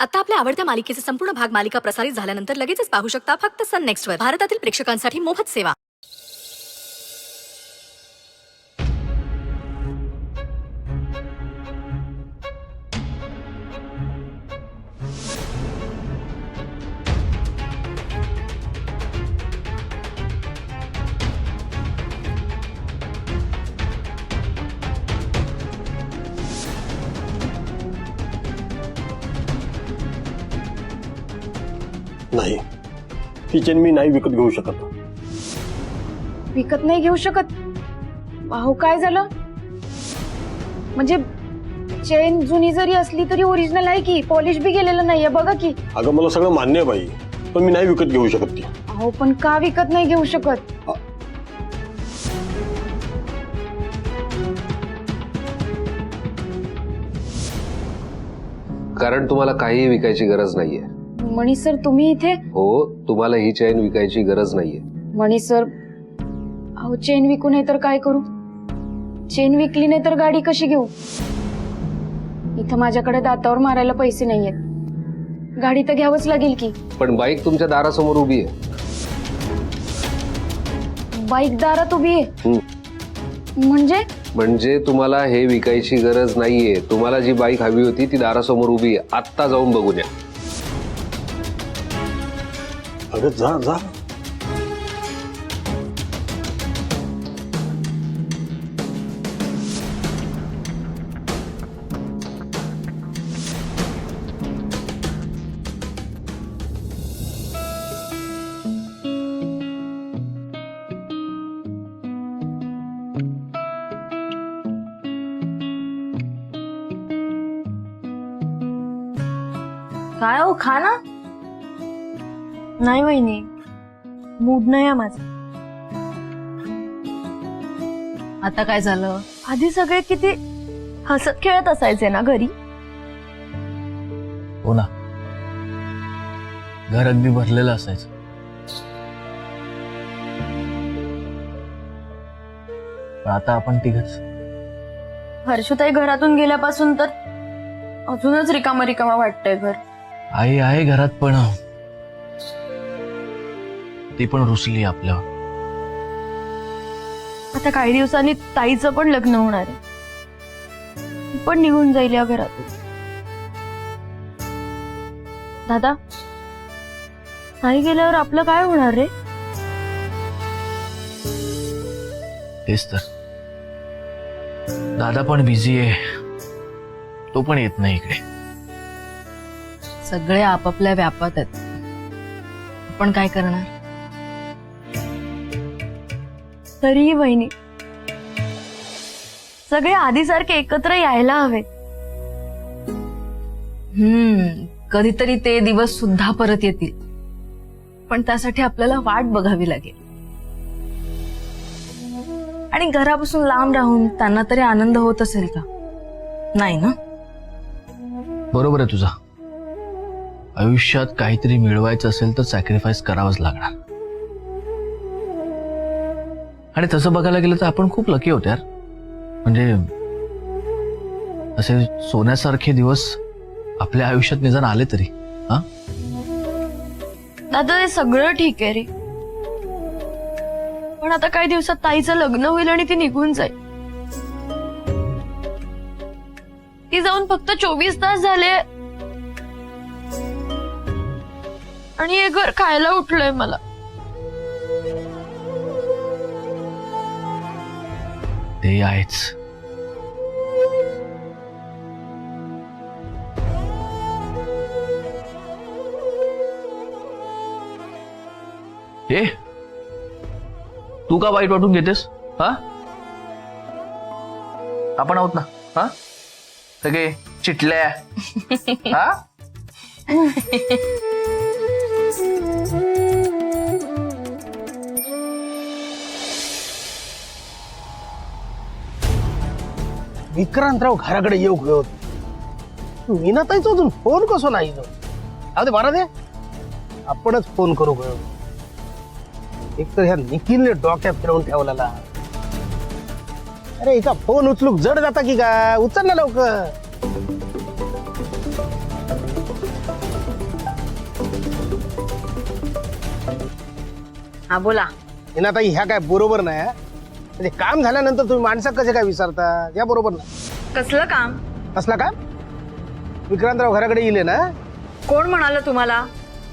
आता आपल्या आवडत्या मालिकेचे संपूर्ण भाग मालिका प्रसारित झाल्यानंतर लगेचच पाहू शकता फक्त सन नेक्स्टवर. भारतातील प्रेक्षकांसाठी मोफत सेवा. नाही, ही चेन मी नाही विकत घेऊ शकत. विकत नाही घेऊ शकत? अहो काय झालं? म्हणजे चेन जुनी जरी असली तरी ओरिजिनल आहे की, पॉलिश बी गेलेलं नाहीये बघा की. अगं मला सगळं मान्य आहे बाई, पण मी नाही विकत घेऊ शकत ती. अहो पण का विकत नाही घेऊ शकत? कारण तुम्हाला काही विकायची गरज नाहीये. मणी सर तुम्ही इथे? हो, तुम्हाला ही चेन विकायची गरज नाहीये. मणी सर अहो चेन विकू नाही तर काय करू? चेन विकली नाही तर गाडी कशी घेऊ? इथं माझ्याकडे दातावर मारायला पैसे नाहीयेत. गाडी तर घ्यावंच लागेल की. पण बाईक तुमच्या दारासमोर उभी आहे. बाईक दारात उभी आहे म्हणजे तुम्हाला हे विकायची गरज नाहीये. तुम्हाला जी बाईक हवी होती ती दारासमोर उभी आहे. आत्ता जाऊन बघून या. अगं जा जा. काय हो खा ना. नाही वहिनी, मूड नाही आहे माझा. आता काय झालं? आधी सगळे किती हसत खेळत असायचे ना घरी. हो ना, घर अगदी भरलेलं असायचं. पण आता आपण तिघच. हर्षुताई घरातून गेल्यापासून तर अजूनच रिकामा रिकामा वाटतंय घर. आई आहे घरात, पण ती पण रुसली आपल्यावर. आता काही दिवसांनी ताईचं पण लग्न होणार आहे. ती पण निघून जाईल या घरातून. दादा, ताई गेल्यावर आपलं काय होणार रे? तेच तर. दादा पण बिझी आहे, तो पण येत नाही इकडे. सगळे आपापल्या व्यापात आहेत. आपण काय करणार? तरीही वहिनी, सगळे आधीसारखे एकत्र यायला हवे. कधीतरी ते दिवस सुद्धा परत येतील, पण त्यासाठी आपल्याला वाट बघावी लागेल. आणि घरापासून लांब राहून त्यांना तरी आनंद होत असेल का? नाही ना? बरोबर आहे तुझा. आयुष्यात काहीतरी मिळवायचं असेल तर सॅक्रिफाईस करावंच लागणार. आणि तसं बघायला गेलं तर आपण खूप लकी होतो यार. म्हणजे असे सोन्यासारखे दिवस आपल्या आयुष्यात निदान आले तरी. हा दादा, हे सगळं ठीक आहे रे, पण आता काही दिवसात ताईचं लग्न होईल आणि ती निघून जाईल. ती जाऊन फक्त 24 तास झाले आणि हे घर खायला उठलंय मला. ते आहेच. ए, तू का वाईट वाटून घेतेस? हा, आपण आहोत ना. हा, सगळे चिटल्या. हा, विक्रांतराव घराकडे येऊ घेऊ. मीनाताईच अजून फोन कसो नाही. अरे बरा दे, आपणच फोन करू घेऊ. एक तर ह्या निखिलने डोक्यात फिरवून ठेवलेला. अरे हिचा फोन उचलूक जड जाता की काय? उचल ना लवकर. हा बोला. मीनाताई ह्या काय बरोबर नाही हा? म्हणजे काम झाल्यानंतर तुम्ही माणसं कसे काय विसरता या बरोबर नाही. कसलं काम? कसला काम? विक्रांतराव घराकडे येले ना? कोण म्हणाल तुम्हाला?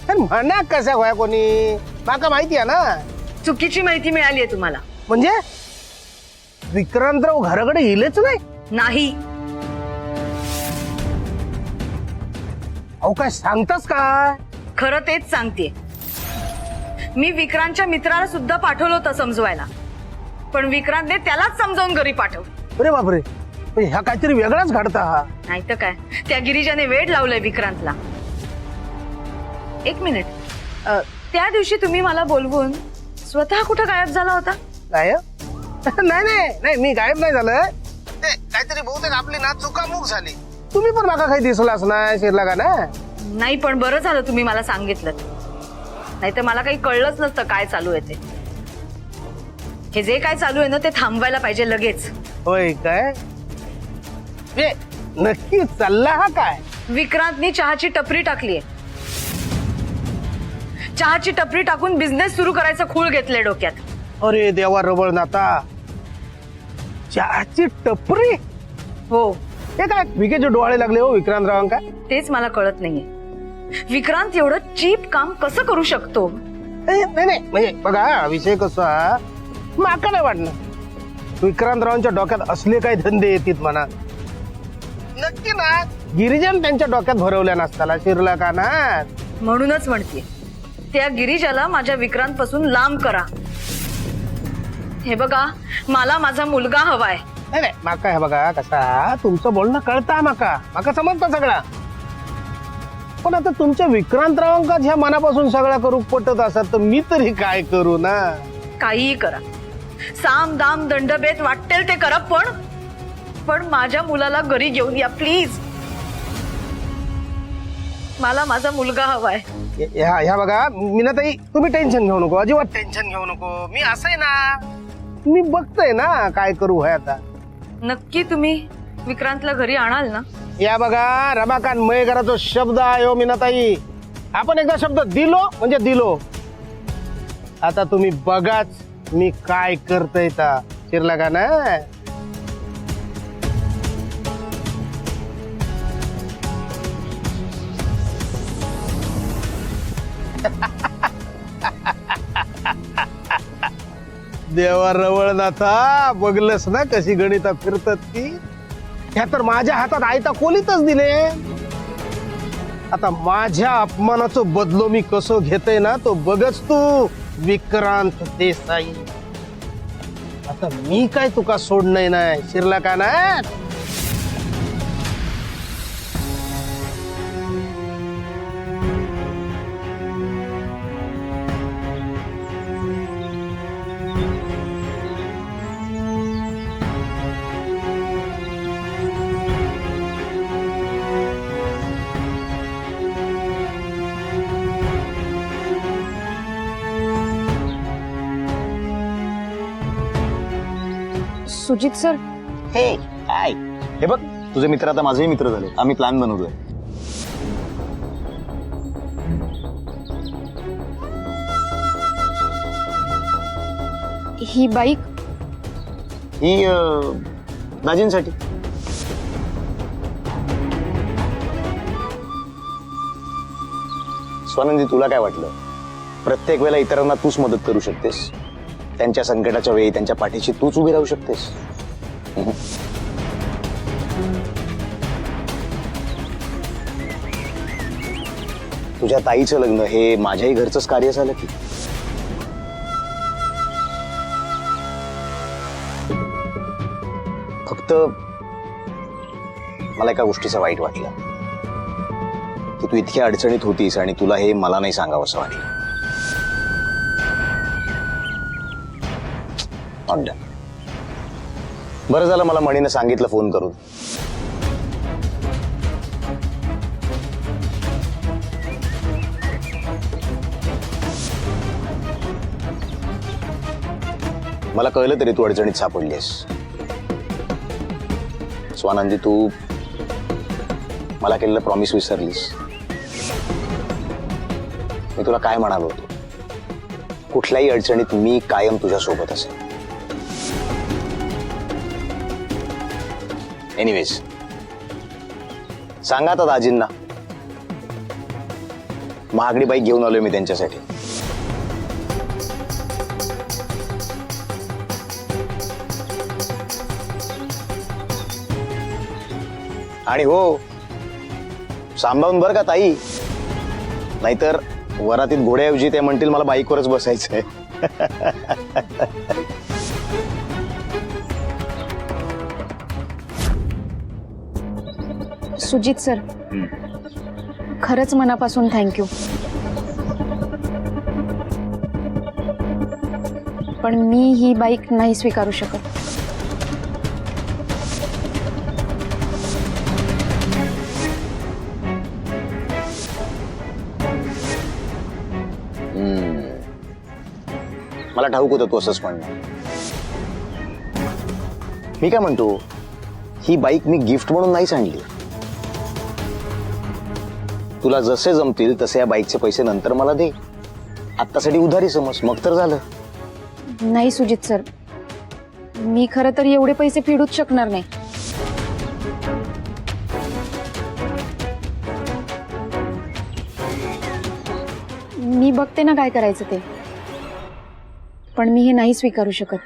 अरे म्हणा कशा होया कोणी, माका माहिती आहे ना. चुकीची माहिती मिळाली आहे तुम्हाला. म्हणजे विक्रांतराव घराकडे येलेच नाही? नाही. अहो काय सांगतास काय? खरं तेच सांगते. मी विक्रांतच्या मित्राला सुद्धा पाठवलं होतं समजवायला, पण विक्रांतने त्यालाच समजावून घरी पाठवलं. अरे बापरे, म्हणजे ह्या काहीतरी वेगळाच घडता हा. नाही तर काय, त्या गिरिजाने वेड लावलंय विक्रांतला. एक मिनिट, त्या दिवशी तुम्ही मला बोलवून स्वतः कुठं गायब झाला होता? गायब? नाही नाही नाही, मी गायब नाही झालं. ते काहीतरी बहुतेक आपली ना चुकामुक झाली. तुम्ही पण माका काही दिसलाच नाही शिरला का ना? नाही, पण बरं झालं तुम्ही मला सांगितलं, नाही तर मला काही कळलंच नसतं काय चालू आहे ते. हे जे काय चालू आहे ना ते थांबवायला पाहिजे लगेच. होय काय? ए, नक्की चालला हा काय? विक्रांतनी चहाची टपरी टाकलीये. चहाची टपरी टाकून बिझनेस सुरू करायचं खूळ घेतलंय डोक्यात. अरे देवा रबळ नाता, चहाची टपरी? हो, हे काय विकेचे डोळे लागले हो विक्रांतरावांका? तेच मला कळत नाहीये. विक्रांत एवढं चीप काम कसं करू शकतो? नाही नाही, म्हणजे बघा विषय कसा, माका नाही वाटलं विक्रांतरावांच्या डोक्यात असले काही धंदे येतील म्हणा. नक्की ना गिरिजन त्यांच्या डोक्यात भरवल्या नसताना शिरला का ना? म्हणूनच म्हणते, त्या गिरिजाला माझ्या विक्रांत पासून लांब करा. हे बघा, मला माझा मुलगा हवाय. नाही नाही, माका हे बघा कसा तुमचं बोलणं कळता, माका समजतं सगळा. पण आता तुमच्या विक्रांतरावांका ह्या मनापासून सगळा करू पटत असत तर मी तरी काय करू ना? काहीही करा, साम दाम दंडभेद वाटेल ते करा, पण माझ्या मुलाला घरी घेऊन या प्लीज. मला माझा मुलगा हवाय. ह्या बघा मीनाताई, तुम्ही टेन्शन घेऊ नको, अजिबात टेन्शन घेऊ नको. मी असं आहे ना, मी बघतोय ना काय करू आहे आता. नक्की तुम्ही विक्रांतला घरी आणाल ना? या बघा रमाकांत मयेकराचा शब्द आहे हो मीनाताई. आपण एकदा शब्द दिलो म्हणजे दिलो. आता तुम्ही बघाच मी काय करतोय ता. शिरला का ना? देवा रवळनाथा, बघलस ना कशी गणिता फिरतात ती. ह्या तर माझ्या हातात आयता कोलीतच दिले. आता माझ्या अपमानाचं बदलो मी कसं घेतोय ना तो बघच तू विक्रांत देसाई. आता मी काय तुका सोडणं नाही. शिरला का ना? सुजित सर, हे हाय, हे बघ तुझे मित्र आता माझेही मित्र झाले. आम्ही प्लॅन बनवतोय. ही बाईक ही दाजींसाठी. स्वानंदी, तुला काय वाटलं प्रत्येक वेळेला इतरांना तूच मदत करू शकतेस? त्यांच्या संकटाच्या वेळी त्यांच्या पाठीशी तूच उभी राहू शकतेस? तुझ्या ताईचं लग्न हे माझ्याही घरचंच कार्य झालं की. फक्त मला एका गोष्टीचं वाईट वाटलं की तू इतक्या अडचणीत होतीस आणि तुला हे मला नाही सांगावं असं वाटलं. बरं झालं मला मणीनं सांगितलं फोन करून. मला कळलं तरी तू अडचणीत सापडलीस. स्वानंदी, तू मला केलेलं प्रॉमिस विसरलीस. मी तुला काय म्हणालो होतो, कुठल्याही अडचणीत मी कायम तुझ्या सोबत असेल. एनिवेज, सांगा आता दाजींना, महागडी बाईक घेऊन आलोय मी त्यांच्यासाठी. आणि हो, सांभाळून बरं का ताई, नाहीतर वरातीत घोड्याऐवजी ते म्हणतील मला बाईकवरच बसायचंय. सुजित सर, खरंच मनापासून थँक्यू. पण मी ही बाईक नाही स्वीकारू शकत. मला ठाऊक होतं तू असंच म्हणणार. मी काय म्हणतो, ही बाईक मी गिफ्ट म्हणून नाहीच आणली. तुला जसे जमतील तसे या बाईकचे पैसे नंतर मला दे. आत्तासाठी उधारी समज, मग तर झालं. नाही सुजित सर, मी खरं तर एवढे पैसे फेडूच शकणार नाही. मी बघते ना काय करायचं ते, पण मी हे नाही स्वीकारू शकत.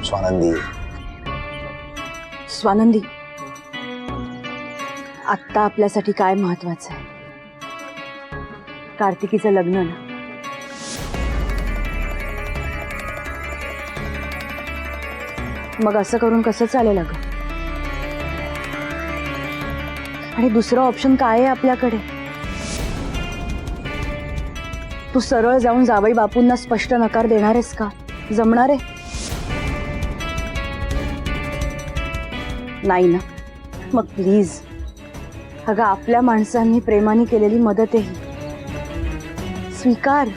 स्वानंदी, स्वानंदी, आत्ता आपल्यासाठी काय महत्वाचं आहे? कार्तिकीचं लग्न ना. मग असं करून कसं चालेल अगं? आणि दुसरं ऑप्शन काय आहे आपल्याकडे? तू सरळ जाऊन जावई बापूंना स्पष्ट नकार देणार आहेस का? जमणार आहे? नाही ना. मग प्लीज अगं, आपल्या माणसांनी प्रेमाने केलेली मदत आहे, स्वीकार.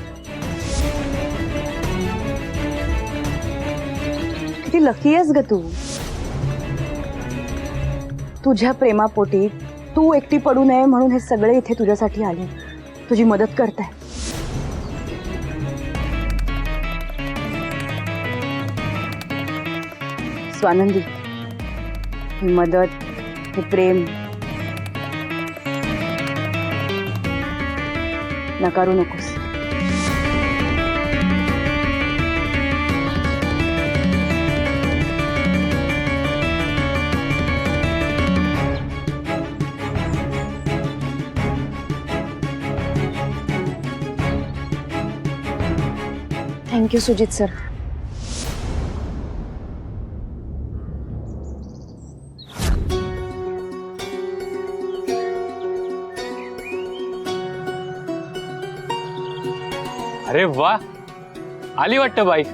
किती लकी आहेस ग तू. तुझ्या प्रेमापोटी तू एकटी पडू नये म्हणून हे सगळे इथे तुझ्यासाठी आले, तुझी मदत करताय. स्वानंदी, ही मदत, हे प्रेम नकारू नकोस. Thank you Sujit sir. अरे वा, आली वाटतं बाईक.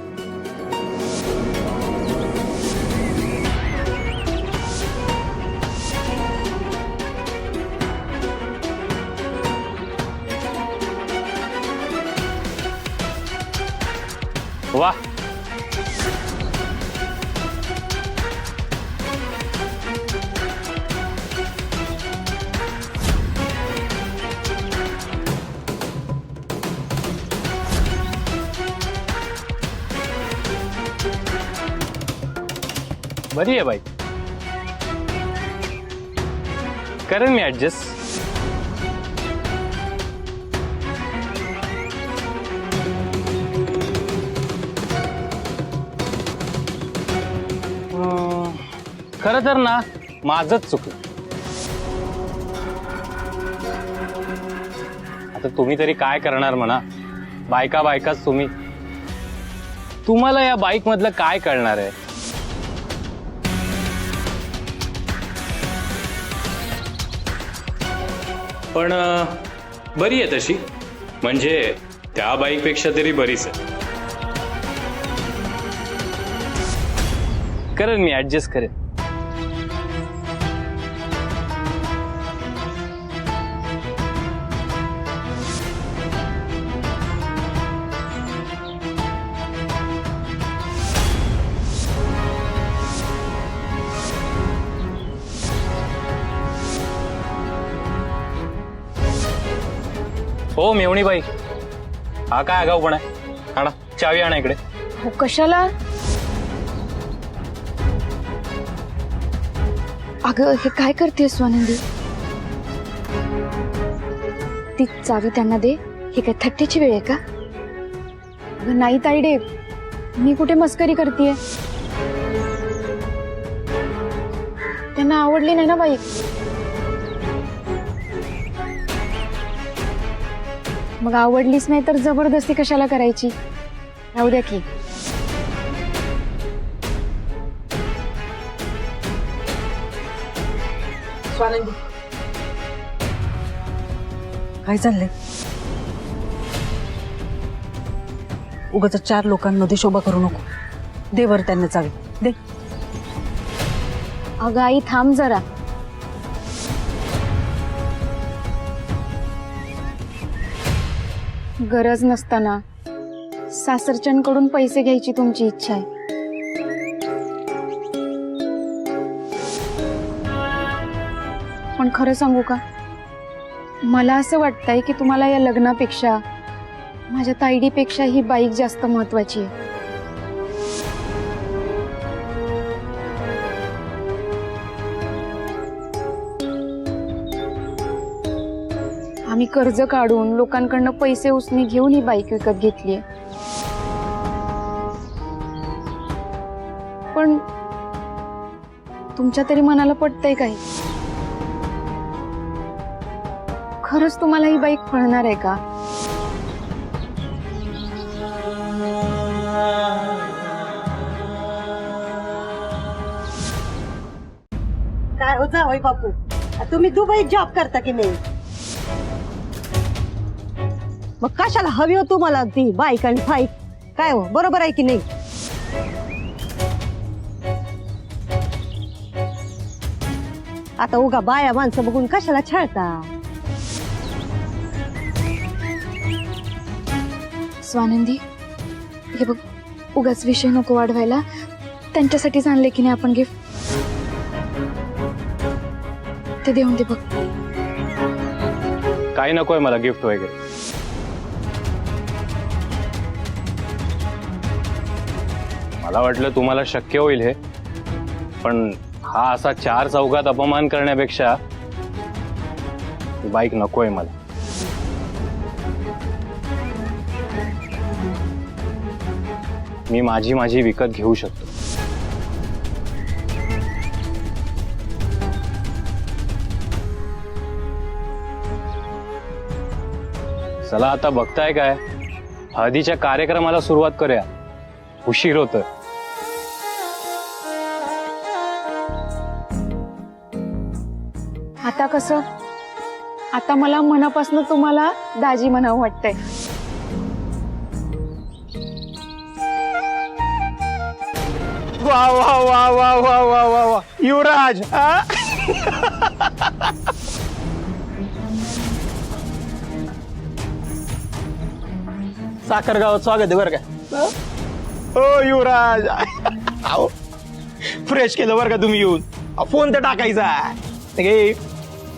वा, बरी आहे बाई. करेन मी ऍडजस्ट. खरं तर ना, माझंच चुकलं. आता तुम्ही तरी काय करणार म्हणा, बायकाच तुम्ही. तुम्हाला या बाईक मधलं काय कळणार आहे? पण बरी आहे तशी, म्हणजे त्या बाईकपेक्षा तरी बरीच आहे. करेन मी ऍडजस्ट करेन. हो मेवणीबाई, हा काय आगाऊपणा आहे? आणा चावी आणा इकडे. हो कशाला? अगं हे काय करते स्वानंदी? ती चावी त्यांना दे. हे काय थट्टेची वेळ आहे का? अगं नाही ताईडे, मी कुठे मस्करी करतेय. त्यांना आवडली नाही ना बाईक. मग आवडलीच नाही तर जबरदस्ती कशाला करायची? राहू द्या की. स्वानंदी काय चाललंय? उगाच 4 लोकांमध्ये शोभा करू नको. दे वर त्यांना चावी दे. अगं आई थांब जरा. गरज नसताना सासरच्यांकडून पैसे घ्यायची तुमची इच्छा आहे. पण खरं सांगू का, मला असं वाटतंय की तुम्हाला या लग्नापेक्षा माझ्या ताईडीपेक्षा ही बाईक जास्त महत्वाची आहे. आम्ही कर्ज काढून लोकांकडनं पैसे उसने घेऊन ही बाईक विकत घेतलीये. पण तुमच्या तरी मनाला पटतंय काही? खरंच तुम्हाला ही बाईक पळणार आहे का? काय हो जावई बापू, तुम्ही दुबईत जॉब करता की नाही? मग कशाला हवी हो तुम्हाला ती बाईक आणि फाईक? काय हो बरोबर आहे की नाही? आता उगा बाया माणसं बघून कशाला छळता? स्वानंदी हे बघ, उगाच विषय नको वाढवायला. त्यांच्यासाठीच आणले की नाही आपण गिफ्ट, ते देऊन दे बघ. काही नकोय मला गिफ्ट वगैरे. मला वाटलं तुम्हाला शक्य होईल हे, पण हा असा 4 चौघात अपमान करण्यापेक्षा बाईक नकोय मला. मी माझी विकत घेऊ शकतो. चला आता बघताय काय, हळदीच्या कार्यक्रमाला सुरुवात करूया. उशीर होतोय. आता कसं? आता मला मनापासून तुम्हाला दाजी म्हणावं वाटतंय. वा वा वा वा वा वा वा वा युवराज. साखर गावात स्वागत आहे बरं का. हो युवराज. अहो फ्रेश केलं बरं का तुम्ही येऊन. फोन तर टाकायचा.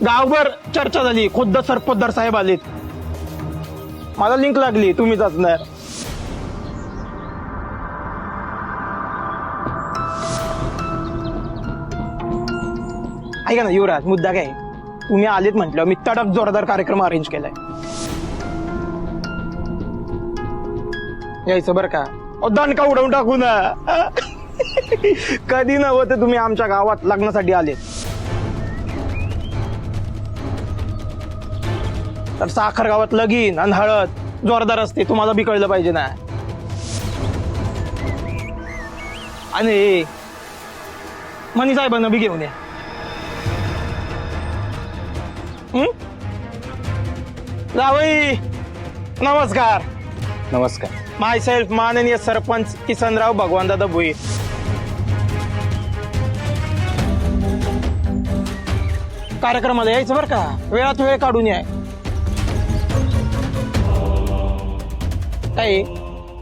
गावभर चर्चा झाली. खुद्द सरपोतदार साहेब आलेत. मला लिंक लागली तुम्हीच असणार. ऐका ना युवराज, मुद्दा काय, तुम्ही आलेत म्हटलं मी तडक जोरदार कार्यक्रम अरेंज केलाय. यायचं बरं का. दणका उडवून टाकू ना. कधी नव्हते तुम्ही आमच्या गावात लग्नासाठी आलेत, तर साखर गावात लगीन आणि हळद जोरदार असते. तुम्हाला बी कळलं पाहिजे ना. आणि मनी साहेबांना बी घेऊन या. जावई नमस्कार. नमस्कार. माय सेल्फ माननीय सरपंच किसनराव भगवानदादा भोईर. कार्यक्रमाला यायचं बरं का. वेळात वेळ काढून या. काय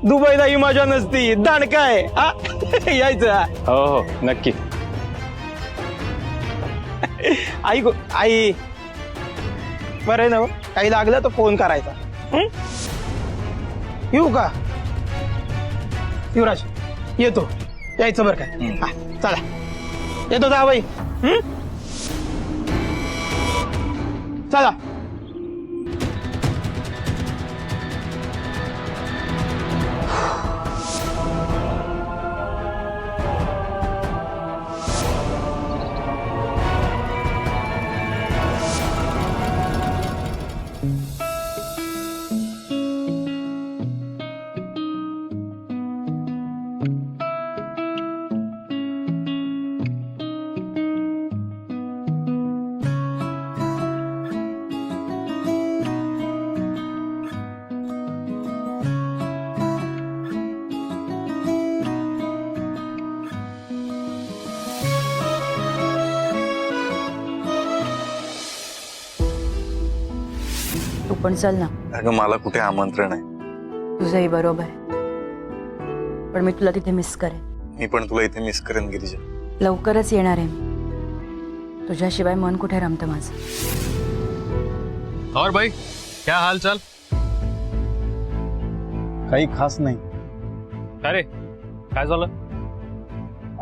दुबईला ही मजा नसती. दांडका आहे. यायचं. हो हो नक्की. आई बरं आहे ना. काही लागलं तर फोन करायचा. येऊ का? युवराज येतो, यायचं बरं काय. हा, चला येतो जावई. चला. तू पण चल ना. अगं मला कुठे आमंत्रण आहे. तुझंही बरोबर आहे, पण मी तुला तिथे मिस करेन. मी पण तुला इथे मिस करेन गिरिजा. लवकरच येणार आहे मी. तुझ्याशिवाय मन कुठे रमतं माझं. और भाई क्या हाल चाल? काही खास नाही. अरे काय झालं?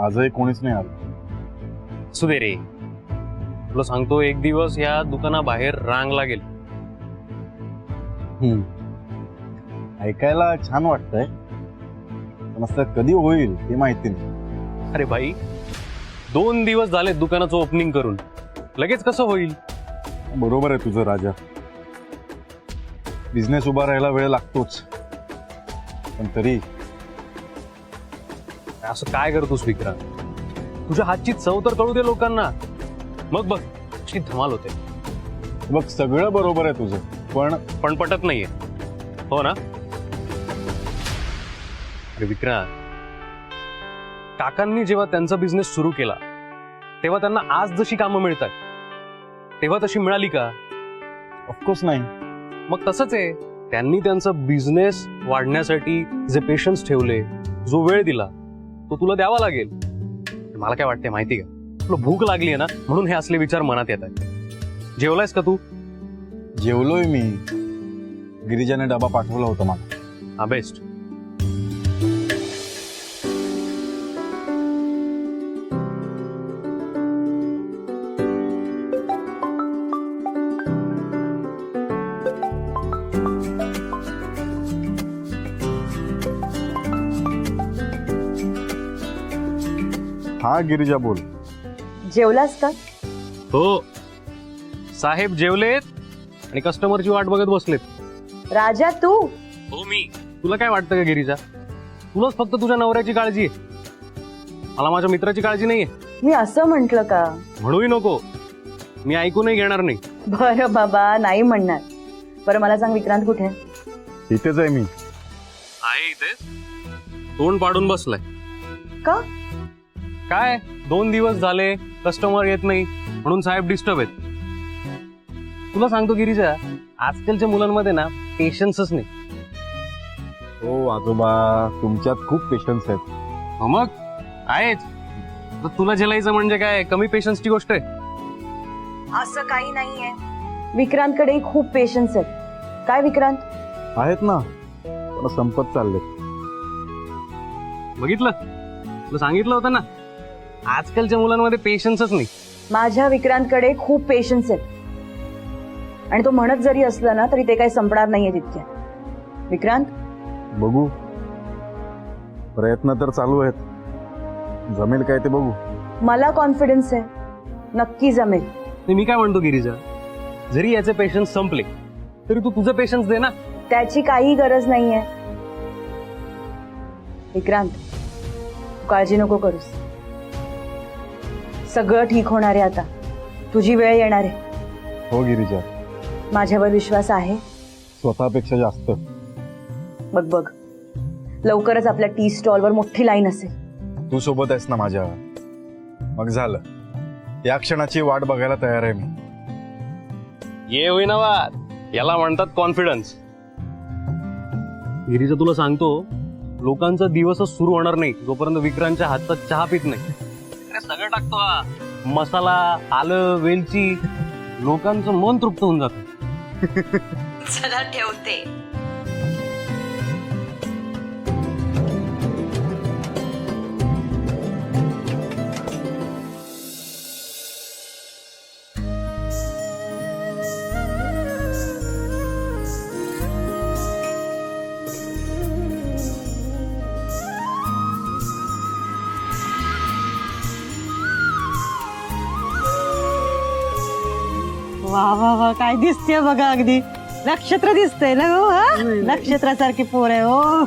आजही कोणीच नाही आलं. असू दे रे, तुला सांगतो एक दिवस या दुकानाबाहेर रांग लागेल. ऐकायला छान वाटतंय, पण असं कधी होईल ते माहिती नाही. अरे भाई 2 दिवस झाले दुकानाचं ओपनिंग करून, लगेच कसं होईल? बरोबर आहे तुझं राजा. बिझनेस उभा राहायला वेळ लागतोच, पण तरी असं काय करतोस विक्रांत? तुझ्या हातची चव तर कळू दे लोकांना, मग बघ कशी धमाल होते. बघ सगळं बरोबर आहे तुझं, पण पटत नाहीये हो ना? अरे विक्रांत, काकांनी जेव्हा त्यांचा बिझनेस सुरू केला तेव्हा त्यांना आज जशी कामं मिळतात तेव्हा तशी मिळाली का? ऑफकोर्स नाही. मग तसंच आहे, त्यांनी त्यांचा बिझनेस वाढण्यासाठी जे पेशन्स ठेवले, जो वेळ दिला, तो तुला द्यावा लागेल. मला काय वाटतंय माहिती का, तुला भूक लागली आहे ना, म्हणून हे असले विचार मनात येत आहेत. जेवलायस का तू? जेवलोय मी. गिरिजाने डबा पाठवला होता मला. हा बेस्ट. हा गिरिजा बोल. जेवलास का? हो, साहेब जेवलेत आणि कस्टमरची वाट बघत बसलेत. राजा तू? हो मी. तुला काय वाटतं का गिरिजा, तुलाच फक्त तुझ्या नवऱ्याची काळजी आहे, मला माझ्या मित्राची काळजी नाहीये? मी असं म्हंटल का? म्हणूही नको, मी ऐकूनही घेणार नाही. बरं बाबा, नाही म्हणणार. बरं मला सांग, विक्रांत कुठे आहे? इथेच आहे मी. आहे इथे, तोंड पाडून बसलाय. का? काय 2 दिवस झाले कस्टमर येत नाही म्हणून साहेब डिस्टर्ब आहेत. तुला सांगतो गिरिजा, आजकालच्या मुलांमध्ये ना पेशन्सच नाही. हो आजोबा, तुमच्यात खूप पेशन्स आहेत. हो मग आहेच. तर तुला झेलायचं म्हणजे काय कमी पेशन्सची गोष्ट आहे? असं काही नाहीये. विक्रांतकडे खूप पेशन्स आहेत. काय विक्रांत? आहेत ना, पण संपत चाललेत. बघितलं, तुला सांगितलं होतं ना, आजकालच्या मुलांमध्ये पेशन्सच नाही. माझ्या विक्रांतकडे खूप पेशन्स आहेत, आणि तो म्हणत जरी असला ना तरी ते काही संपणार नाहीये तितक्या. विक्रांत, बघू, प्रयत्न तर चालू आहेत. जमेल काय ते बघू. मला कॉन्फिडन्स आहे, नक्की जमेल. ते मी काय म्हणतो गिरिजा, जरी याचे पेशन्स संपले तरी तू तुझं पेशन्स दे ना. त्याची काही गरज नाहीये. विक्रांत, तू काळजी नको करूस. सगळं ठीक होणार आहे आता. तुझी वेळ येणार आहे. हो गिरिजा, माझ्यावर विश्वास आहे. स्वतःपेक्षा जास्त. बघ बघ, लवकरच आपल्या टी स्टॉलवर मोठी लाईन असेल. तू सोबत आहेस ना माझ्या, मग झालं. या क्षणाची वाट बघायला तयार आहे मी. ये होईना वाद, याला म्हणतात कॉन्फिडन्स. गिरीजा तुला सांगतो, लोकांचा दिवसच सुरू होणार नाही जोपर्यंत विक्रांतच्या हातचा चहा पित नाही. अरे सगळं टाकतो हा, मसाला, आलं, वेलची, लोकांचं मन तृप्त होऊन जात. चला ठेवते. वा वा काय दिसते बघा, अगदी नक्षत्र दिसतंय ना हो. हा? नक्षत्रासारखी पोर आहे हो.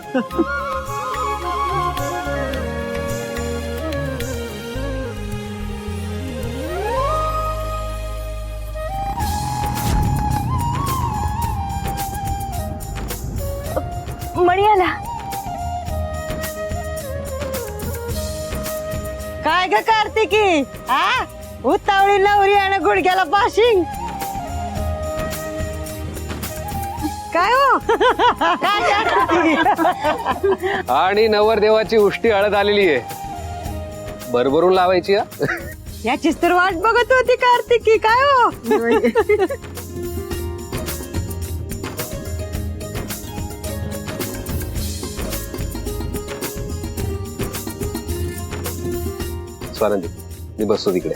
मणी आला. काय ग कार्तिकी, हा उतावळी नवरी आणि गुडघ्याला पाशिंग. काय हो काय कार्तिकी? आणि नवरदेवाची उष्टी हळद आलेली आहे, भरभरून लावायची. हा याचीच तर वाट बघत होती कार्तिकी. काय हो स्वानंदी, मी बसतो तिकडे.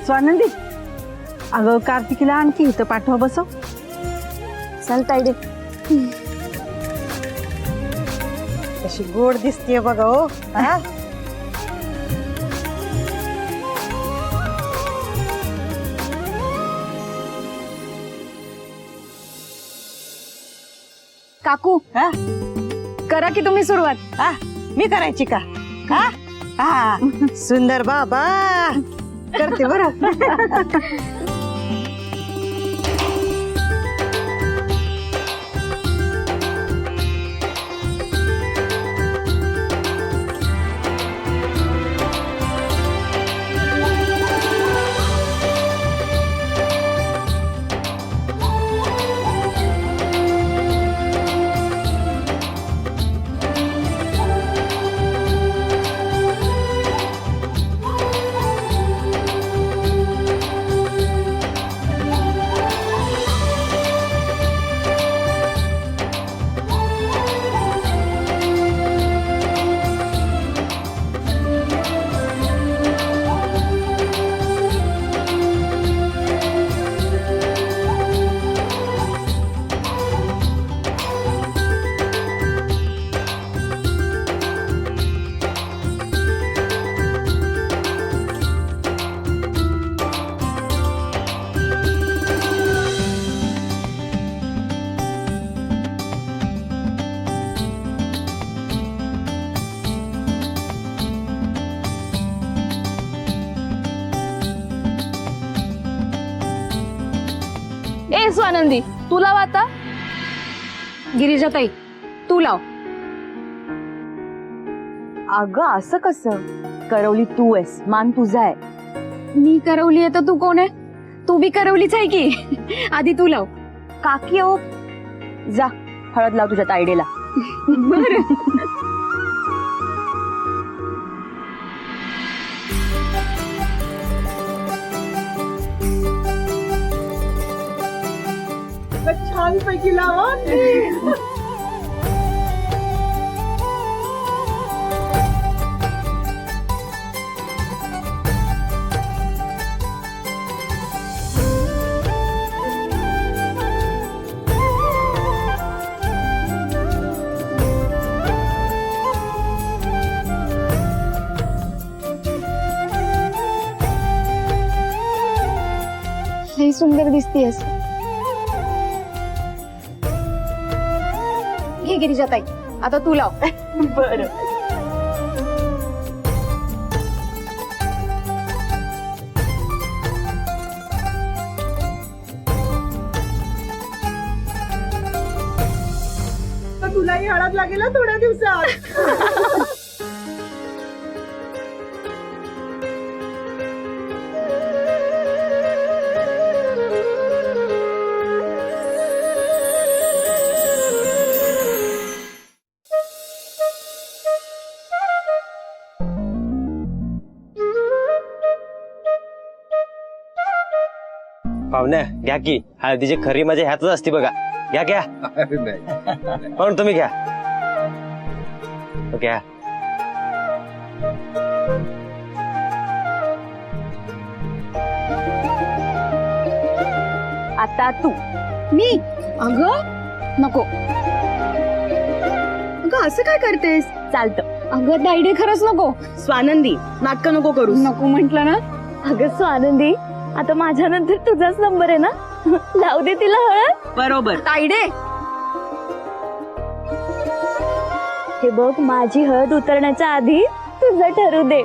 स्वानंदी, अगं कार्तिकीला आणखी इथं पाठवा बसव. चल ताईडे. कशी गोड दिसतीये बघा हो. हा? काकू हा? करा की तुम्ही सुरुवात. हा? मी करायची का? हा? हा. सुंदर बाबा करते बरं. ए स्वानंदी, तू लाव आता. गिरिजाताई तू लाव. अगं असं कसं, करवली तू आहेस, मान तुझा आहे. मी करवली आहे तर तू कोण आहे? तू बी करवलीच आहे की. आधी तू लाव. काकी ओ, जा हळद लाव तुझ्या तायडेला. छान पैकी लावा. लई सुंदर दिसतेस. घे गिरिजाताई, आता तू लाव. बरं. तुलाही हळद लागेल ना थोड्या दिवसात. पाहुण्या घ्या की, हळदीची खरी मजा ह्यातच असते बघा. घ्या घ्या. पण तुम्ही घ्या. घ्या. आता तू. मी? अगं नको. अगं असं काय करतेस? चालतं. अगं ताईडे खरंच नको. स्वानंदी नाटक नको करू. नको म्हंटल ना. अगं स्वानंदी, आता माझ्यानंतर तुझाच नंबर आहे ना, लावू दे तिला हळद. बरोबर. ताईडे, हे बघ, माझी हळद उतरण्याच्या आधी तुझं ठरू दे.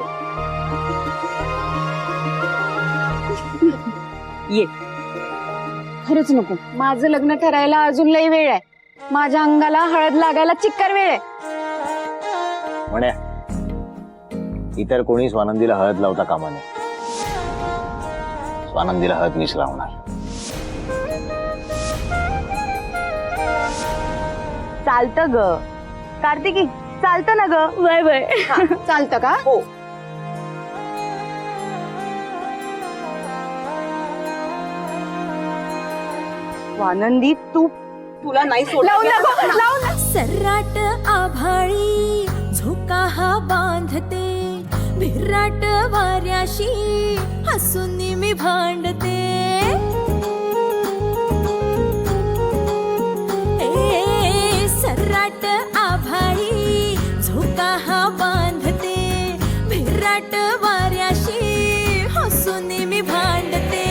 ये. खरंच नको, माझं लग्न ठरायला अजून लई वेळ आहे. माझ्या अंगाला हळद लागायला चिक्कार वेळ आहे. म्हण्या इतर कोणी स्वानंदीला हळद लावता कामा नये. स्वानंदीला हळद मीच लावणार. चालतं ग कार्तिकी, चालतं ना ग. वय वय, चालतं का? हो. स्वानंदी, तुला नाही सोडलं. सर्राट आभाळी झोका हा बांधते, विराट वाऱ्याशी हसून मी भांडते. ए सर्राट आभाळी झोका हा बांधते, विराट वाऱ्याशी हसून मी भांडते.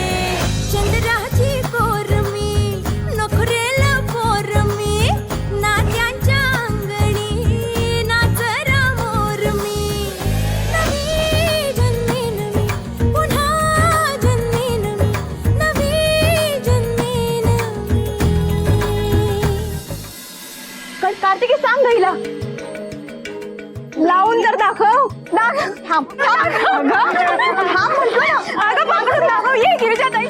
चंद्राची कोरमी नखरेला पोरमी, नात्यांच्या अंगणी नाचरा मोरमी. नवी जन्मीन मी, पुन्हा जन्मीन मी, नवी जन्मीन मी. कार्तिकी, सांग गईला लावून जर दाखव. थांब थांब म्हणतो ना. अगं पांघरून दाखव. ये गिरिजा ताई.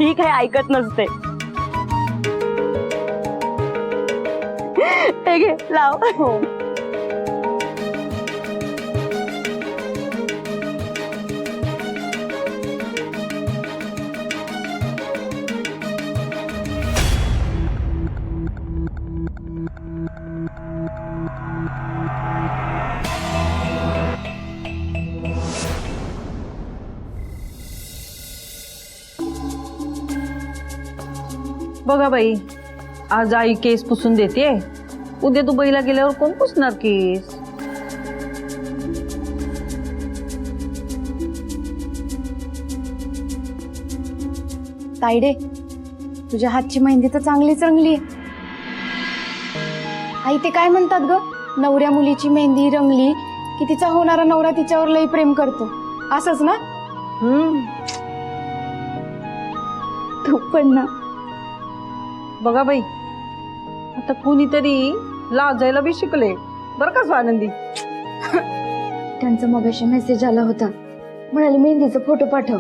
ही काय ऐकत नसते. हे घे, लाव. हो. बघा बाई, आज आई केस पुसून देते, उद्या दुबईला गेल्यावर कोण पुसणार केस? ताईडे, तुझ्या हातची मेहंदी तर चांगलीच रंगली आहे. आई ते काय म्हणतात ग, नवऱ्या मुलीची मेहंदी रंगली की तिचा होणारा नवरा तिच्यावर लई प्रेम करतो, असंच ना? तू पण ना. बघा बाई, आता कुणीतरी लाजायला बी शिकले बर का स्वानंदी. त्यांचा मगाशी मेसेज आला होता, म्हणाले मेहंदीचा फोटो पाठव.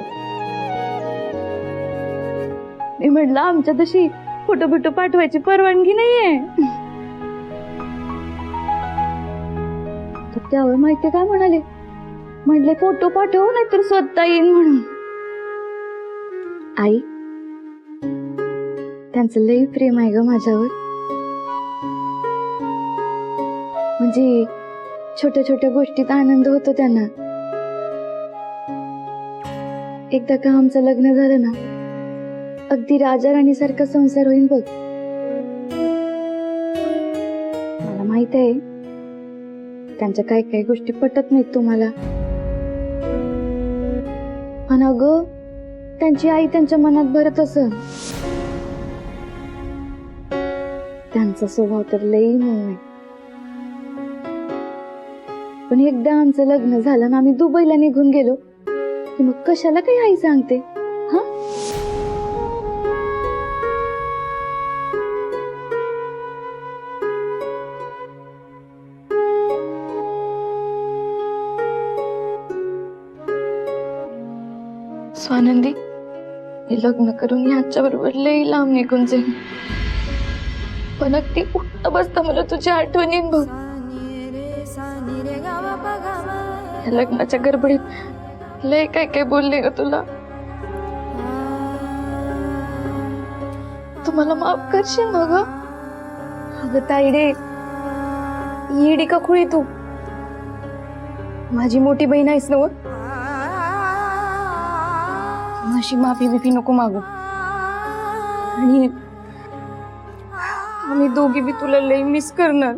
मी म्हटलं आमच्या तशी फोटो बिटो पाठवायची परवानगी नाहीये. तर त्यावर माहिती काय म्हणाले, म्हटले फोटो पाठव नाहीतर स्वतः येईन म्हणून. आई, त्यांचं लई प्रेम आहे ग माझ्यावर. म्हणजे छोट्या छोट्या गोष्टीत आनंद होतो त्यांना. एकदा का आमचं लग्न झालं ना, अगदी राजा राणी सारखा संसार होईल बघ. मला माहित आहे त्यांच्या काही काही गोष्टी पटत नाहीत तुम्हाला, पण अगं त्यांची आई त्यांच्या मनात भरत असं. त्यांचा स्वभाव तर लई मऊ आहे. पण एकदा आमचं लग्न झालं ना, आम्ही दुबईला निघून गेलो की मग कशाला काही आई सांगते. हा, स्वानंदी, मी लग्न करून ह्याच्या बरोबर लई लांब निघून जाईन, पण अगदी उठता बसता मला तुझी आठवण येईन बघ. या लग्नाच्या गडबडीत लय काय काय बोलले ग तुला. तू मला माफ करशील ना ग? अगं ताईडे, येडी का खुळी तू? माझी मोठी बहीण आहेस ना. अशी माफी बिफी नको मागू. आणि आम्ही दोघी बी तुला लई मिस करणार.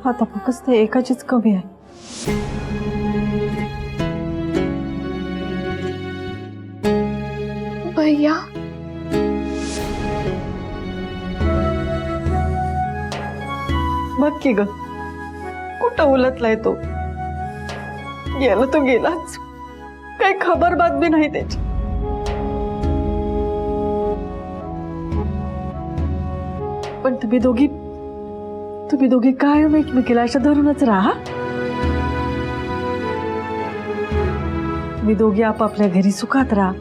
आता फक्त एकाचीच कमी आहे. भैया बघ की ग कुठं उलटलाय तो. गेला तो गेलाच, काही खबर बातमी नाही त्याची. पण तुम्ही दोघी कायम एकमेकीला अशा धरूनच राहा. तुम्ही दोघी आपापल्या घरी सुखात राहा.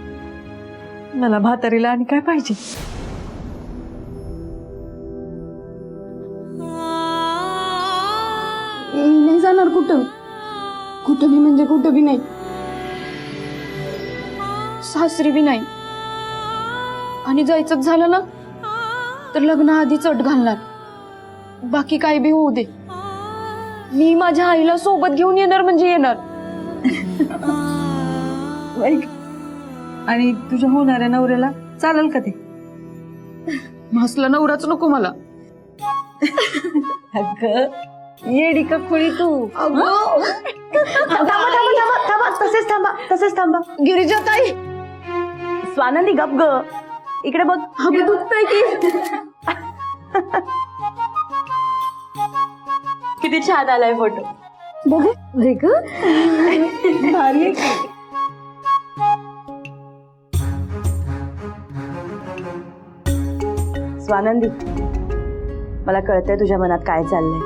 मला म्हातारीला आणि काय पाहिजे. मी नाही जाणार कुठं. कुठं बी म्हणजे कुठं बी नाही. सासरी बी नाही. आणि जायचंच झालं ना तर लग्न आधी चट घालणार. बाकी काय बी होऊ दे, मी माझ्या आईला सोबत घेऊन येणार म्हणजे येणार. ऐक, आणि तुझ्या होणाऱ्या नवऱ्याला चालेल का ते? हसला नवराच नको मला. अगं येडी का खोळी तू. तसेच थांबा. गिरिजाताई स्वानंदी गप ग, इकडे बघ. हवे दुखतंय की. किती छान आलाय फोटो. बघ ग भारी आहे की. स्वानंदी, मला कळतंय तुझ्या मनात काय चाललंय.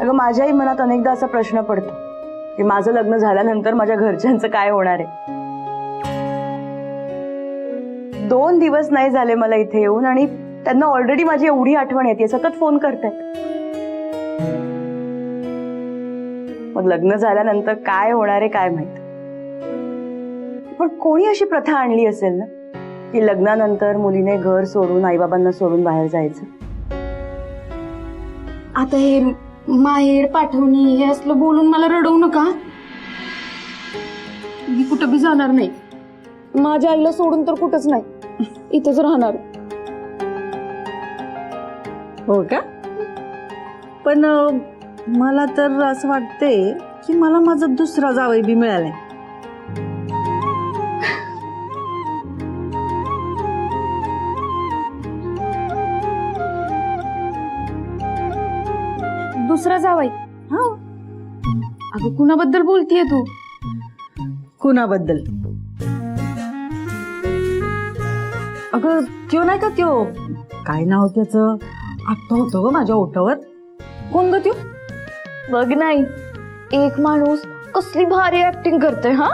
अगं माझ्याही मनात अनेकदा असा प्रश्न पडतो की माझं लग्न झाल्यानंतर माझ्या घरच्यांचं काय होणार आहे. 2 दिवस नाही झाले मला इथे येऊन आणि त्यांना ऑलरेडी माझी एवढी आठवण येते, सतत फोन करतायत. मग लग्न झाल्यानंतर काय होणार आहे काय माहित. पण कोणी अशी प्रथा आणली असेल ना की लग्नानंतर मुलीने घर सोडून आईबाबांना सोडून बाहेर जायचं. आता हे माहेर पाठवणी हे असलं बोलून मला रडवू नका. मी कुठं बी जाणार नाही. माझ्या आईला सोडून तर कुठंच नाही, इथंच राहणार. हो का? पण मला तर असं वाटतंय की मला माझा दुसरा जावई बी मिळालाय. दुसरा जावाई? हा. अगं कुणाबद्दल बोलतीये तू? कुणाबद्दल? अगं त्यो नाही का त्यो, काय नाव त्याचं, आठवतं ग माझ्या ओठावर. कोण ग त्यो? बघ नाही, एक माणूस कसली भारी ऍक्टिंग करतोय. हा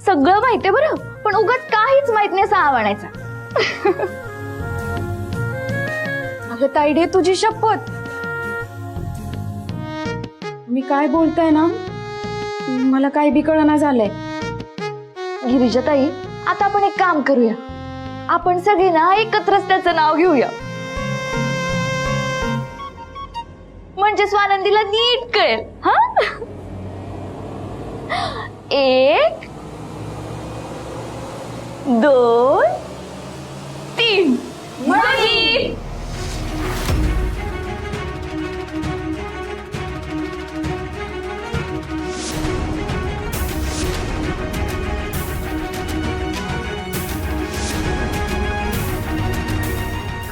सगळं माहितीये बरं, पण उगाच काहीच माहित नाही असं म्हणायचं. अगं ताईडे तुझी शपथ, मी काय बोलताय ना मला काय बी कळना झालंय. गिरिजा ताई, आता आपण एक काम करूया. आपण सगळे ना एकत्रच त्याचं नाव घेऊया, म्हणजे स्वानंदीला नीट कळेल. हा 1 2 3 मनी.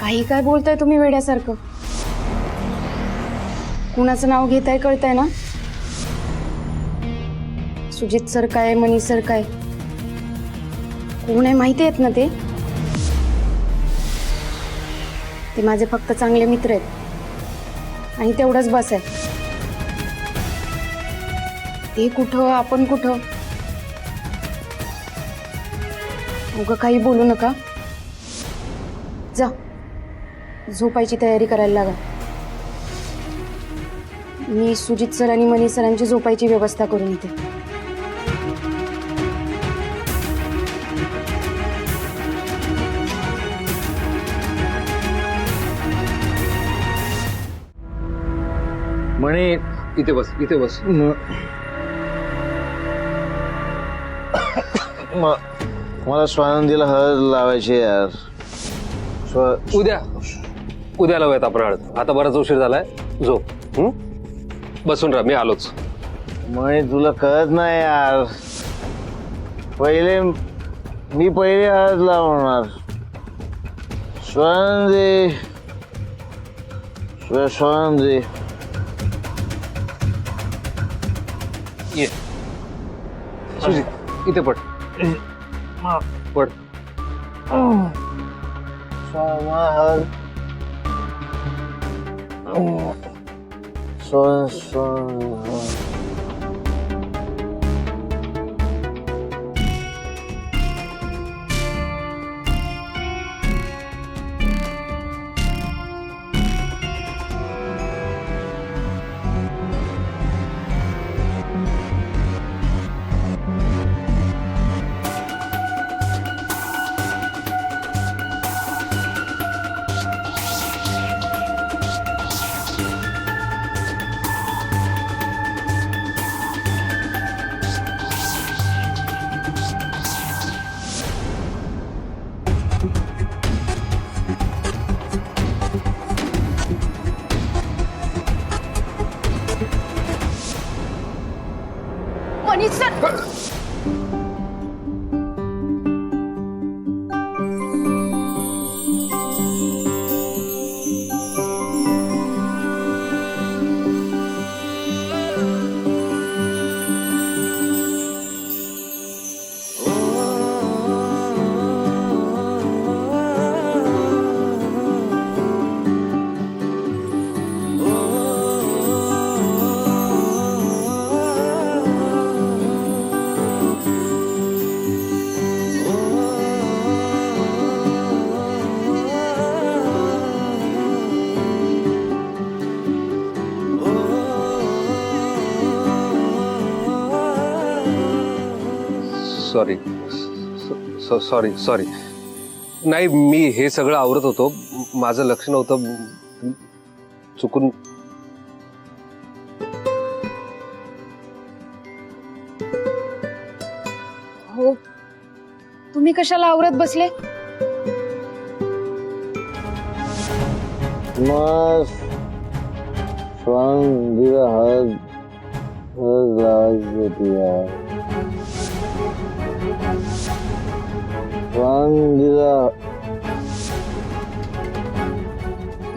काही काय बोलताय तुम्ही वेड्यासारखं. कुणाचं नाव घेताय कळताय ना? सुजित सर काय, मनी सर काय, कोण आहे माहिती आहेत ना? ते माझे फक्त चांगले मित्र आहेत आणि तेवढंच बस आहे. ते कुठं आपण कुठं. उगा काही बोलू नका. जा झोपायची तयारी करायला लागा. मी सुजित सर आणि मनी सरांची झोपायची व्यवस्था करून येते. म्हणे इथे बस, इथे बस. मला स्वानंदीला हळद लावायची यार. उद्या उद्या लावूयात आपण हळद. आता बराच उशीर झालाय, झोप. बसून राहा, मी आलोच. मग तुला कळत नाही यार, मी पहिले हळद लावणार. स्वानंदी स्वानंदी ये सुजित, इथे पड पड. हळद Manish sir, sorry sorry sorry. नाही, मी हे सगळं आवरत होतो, माझं लक्ष नव्हतं, चुकून. हो, तुम्ही कशाला आवरत बसले? मग स्वानंदीला हळद लावायची होती यार. स्वानंदीला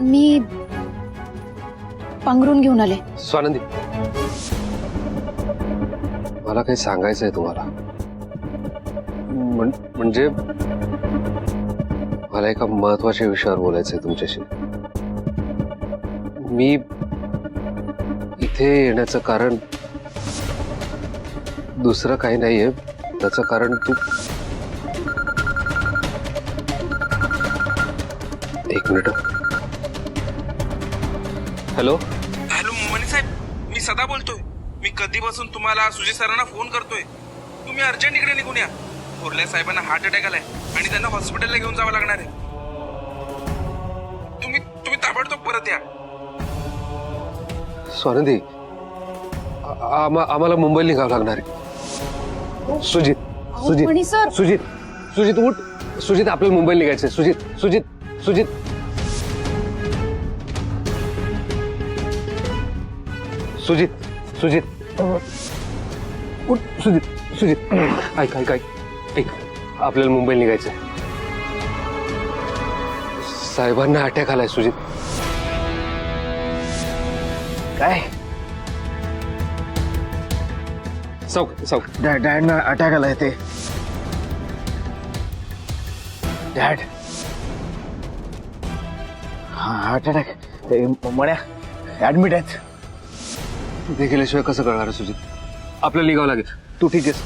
मी पांघरून घेऊन आले. स्वानंदी, मला काही सांगायचं आहे तुम्हाला. म्हणजे मला एका महत्वाच्या विषयावर बोलायचं आहे तुमच्याशी. मी इथे येण्याचं कारण दुसरं काही नाहीये. त्याचं कारण तू. एक मिनिट. हॅलो हॅलो मोहनी साहेब, मी सदा बोलतोय. मी कधीपासून तुम्हाला सुजित सरांना फोन करतोय. तुम्ही अर्जंट इकडे निघून या. थोरल्या साहेबांना हार्ट अटॅक आलाय आणि त्यांना हॉस्पिटलला घेऊन जावं लागणार आहे. तुम्ही ताबडतोब परत या. स्वानंदी, आम्हाला मुंबईला निघावं लागणार आहे. सुजित सुजित मनीष सर, सुजित सुजित उठ. सुजित, आपल्याला मुंबईला निघायचंय. सुजित सुजित सुजित सुजित सुजित उठ. सुजित सुजित ऐक ऐक ऐक ऐक, आपल्याला मुंबईला निघायचंय. साहेबांना अटॅक आलाय. सुजित, काय डॅडना अटॅक आलाय ते. डॅड हार्ट अटॅक, मण्या ऍडमिट आहेत. तिथे गेल्याशिवाय कसं कळणार सुजित? आपल्याला निघावं लागेल. तू ठीक आहेस?